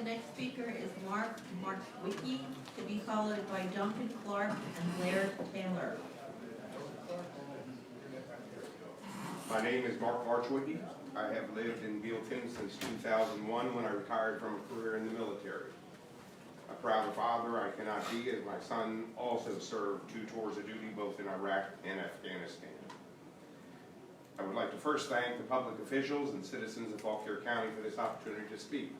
next speaker is Mark Marchwicki, to be followed by Duncan Clark and Blair Taylor. My name is Mark Marchwicki. I have lived in Bealeton since 2001 when I retired from a career in the military. A proud father I cannot be, as my son also served 2 tours of duty both in Iraq and Afghanistan. I would like to first thank the public officials and citizens of Fauquier County for this opportunity to speak.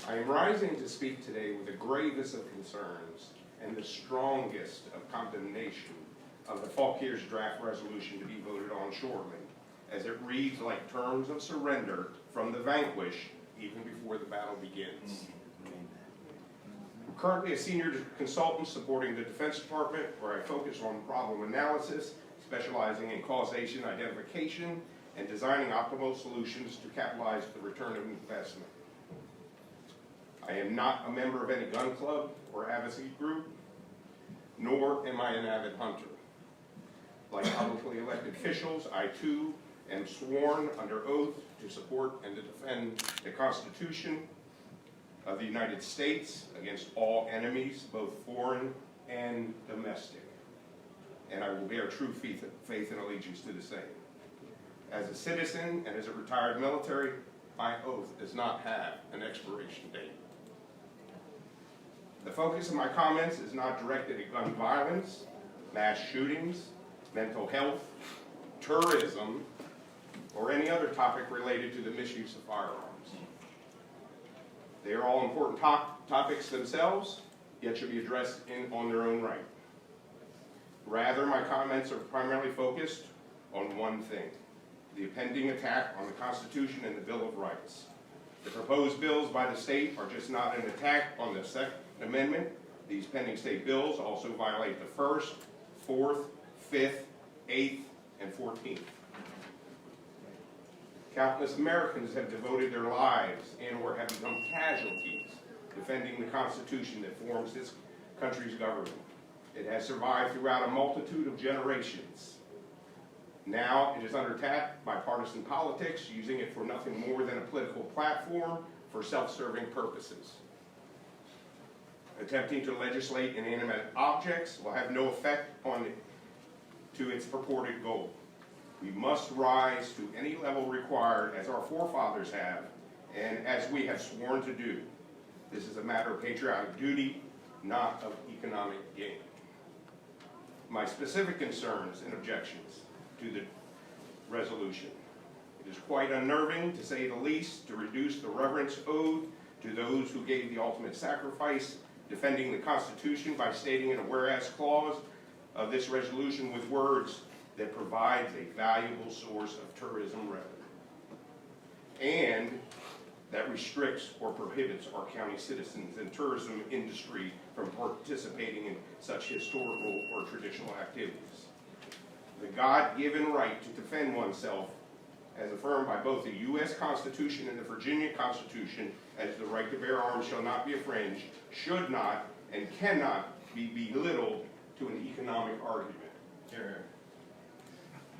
I am rising to speak today with the gravest of concerns and the strongest of condemnation of the Faukier's draft resolution to be voted on shortly, as it reads like terms of surrender from the vanquished even before the battle begins. I'm currently a senior consultant supporting the Defense Department, where I focus on problem analysis, specializing in causation identification, and designing optimal solutions to capitalize the return of investment. I am not a member of any gun club or advocacy group, nor am I an avid hunter. Like publicly elected officials, I too am sworn under oath to support and to defend the Constitution of the United States against all enemies, both foreign and domestic. And I will bear true faith and allegiance to the same. As a citizen and as a retired military, my oath does not have an expiration date. The focus of my comments is not directed at gun violence, mass shootings, mental health, tourism, or any other topic related to the misuse of firearms. They are all important topics themselves, yet should be addressed on their own right. Rather, my comments are primarily focused on one thing: the impending attack on the Constitution and the Bill of Rights. The proposed bills by the state are just not an attack on the Second Amendment. These pending state bills also violate the 1st, 4th, 5th, 8th, and 14th. Countless Americans have devoted their lives and or have become casualties defending the Constitution that forms this country's government. It has survived throughout a multitude of generations. Now it is under attack by partisan politics, using it for nothing more than a political platform for self-serving purposes. Attempting to legislate inanimate objects will have no effect to its purported goal. We must rise to any level required, as our forefathers have, and as we have sworn to do. This is a matter of patriotic duty, not of economic gain. My specific concerns and objections to the resolution: it is quite unnerving, to say the least, to reduce the reverence owed to those who gave the ultimate sacrifice defending the Constitution by stating in a whereas clause of this resolution with words that provides a valuable source of tourism revenue, and that restricts or prohibits our county citizens and tourism industry from participating in such historical or traditional activities. The God-given right to defend oneself, as affirmed by both the U.S. Constitution and the Virginia Constitution, as the right to bear arms shall not be infringed, should not and cannot be belittled to an economic argument. Here.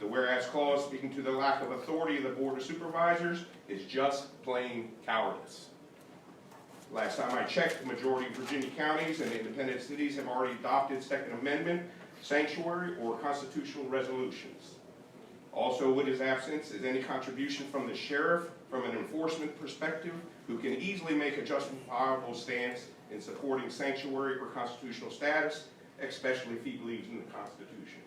The whereas clause, speaking to the lack of authority of the Board of Supervisors, is just plain cowardice. Last time I checked, the majority of Virginia counties and independent cities have already adopted Second Amendment, sanctuary, or constitutional resolutions. Also, what is absent is any contribution from the sheriff from an enforcement perspective, who can easily make a justifiable stance in supporting sanctuary or constitutional status, especially if he believes in the Constitution.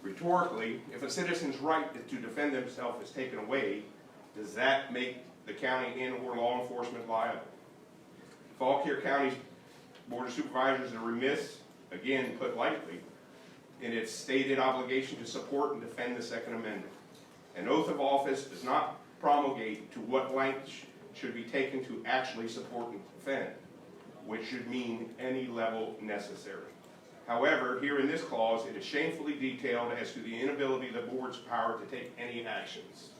Rhetorically, if a citizen's right to defend themselves is taken away, does that make the county and or law enforcement liable? Fauquier County's Board of Supervisors are remiss, again put lightly, in its stated obligation to support and defend the Second Amendment. An oath of office does not promulgate to what length should be taken to actually support and defend, which should mean any level necessary. However, here in this clause, it is shamefully detailed as to the inability of the board's power to take any actions.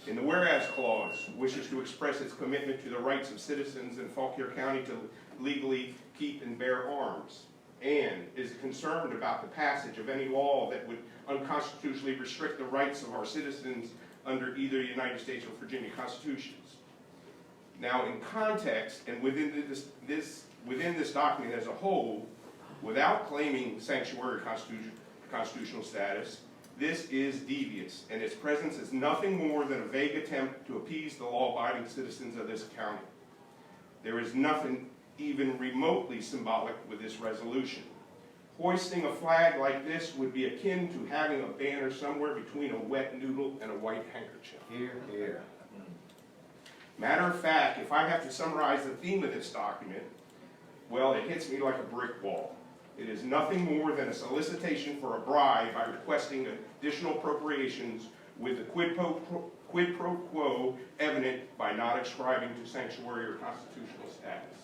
In the whereas clause, wishes to express its commitment to the rights of citizens in Fauquier County to legally keep and bear arms, and is concerned about the passage of any law that would unconstitutionally restrict the rights of our citizens under either the United States or Virginia constitutions. Now, in context, and within this document as a whole, without claiming sanctuary constitutional status, this is devious, and its presence is nothing more than a vague attempt to appease the law-abiding citizens of this county. There is nothing even remotely symbolic with this resolution. Hoisting a flag like this would be akin to having a banner somewhere between a wet noodle and a white handkerchief. Here, here. Matter of fact, if I have to summarize the theme of this document, well, it hits me like a brick wall. It is nothing more than a solicitation for a bribe by requesting additional appropriations with the quid pro quo evident by not ascribing to sanctuary or constitutional status.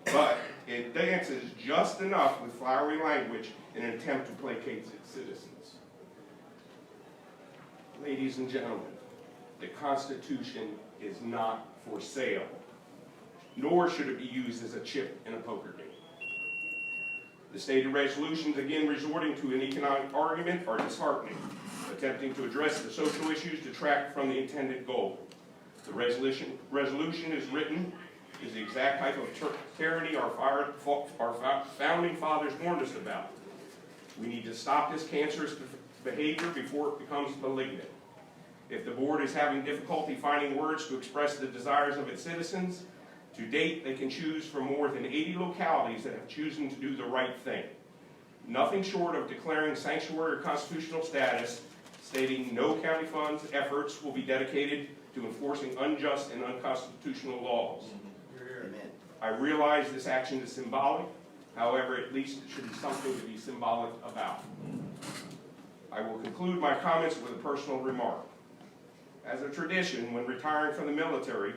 But it dances just enough with flowery language in an attempt to placate its citizens. Ladies and gentlemen, the Constitution is not for sale, nor should it be used as a chip in a poker game. The stated resolutions, again resorting to an economic argument, are disheartening, attempting to address the social issues detract from the intended goal. The resolution is written is the exact type of tyranny our founding fathers warned us about. We need to stop this cancerous behavior before it becomes malignant. If the board is having difficulty finding words to express the desires of its citizens, to date they can choose from more than 80 localities that have chosen to do the right thing. Nothing short of declaring sanctuary or constitutional status, stating no county funds efforts will be dedicated to enforcing unjust and unconstitutional laws. Amen. I realize this action is symbolic, however, at least it should be something to be symbolic about. I will conclude my comments with a personal remark. As a tradition, when retiring from the military,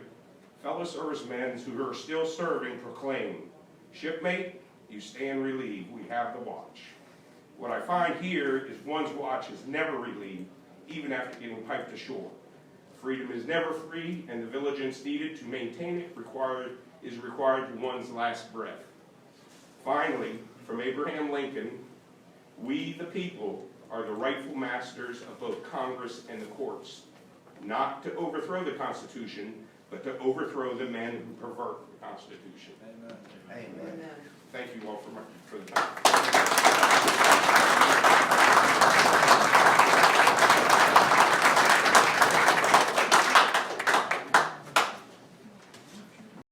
fellow servicemen who are still serving proclaim, "Shipmate, you stand relieved, we have the watch." What I find here is one's watch is never relieved, even after getting piped ashore. Freedom is never free, and the diligence needed to maintain it is required to one's last breath. Finally, from Abraham Lincoln, we, the people, are the rightful masters of both Congress and the courts, not to overthrow the Constitution, but to overthrow the men who pervert the Constitution. Amen. Thank you all for the time.